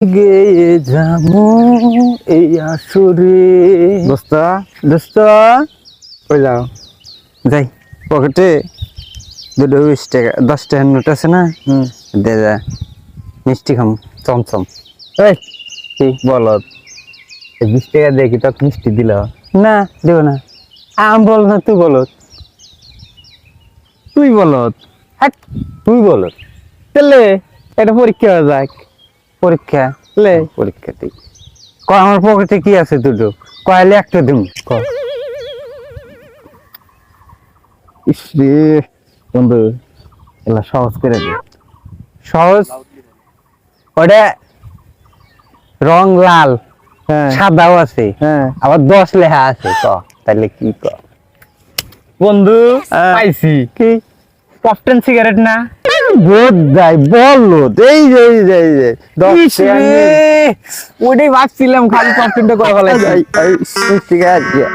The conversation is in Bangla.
গেয়ে যাবো এই আসরে। দোস্ত দোস্ত কই যাও? যাই পকেটে দুটো 20 টাকা 10 টাকার নোট আছে না, দে যা মিষ্টি খাম চমচম। এই কি বলত 20 টাকা দিয়ে কি তোকে মিষ্টি দিল? না দেব না, আম বল না তুই বল। তুই বলত? হ্যাঁ তুই বলত? তাহলে এটা পরীক্ষা হয়ে যাক। পরীক্ষা লে পরীক্ষা তুই ক আমার পকেটে কি আছে দুটো, কয়লে একটা দিম ক। ইস রে বন্ধু, এলা সহজ করে দে। সহজ ওটা রং লাল, হ্যাঁ সাদাও আছে, হ্যাঁ আবার 10 লেখা আছে ক। তাহলে কি ক? বন্ধু পাইছি। কি ক্যাপ্টেন সিগারেট না? বোধ দেয় বললো এই যে এই যে এই যে 10 ইস টাকা রে, নিয়ে ওটাই ভাবছিলাম খালি ক্যাপ্টেনটা করে ফেলাই। এই 20 টাকা দিয়ে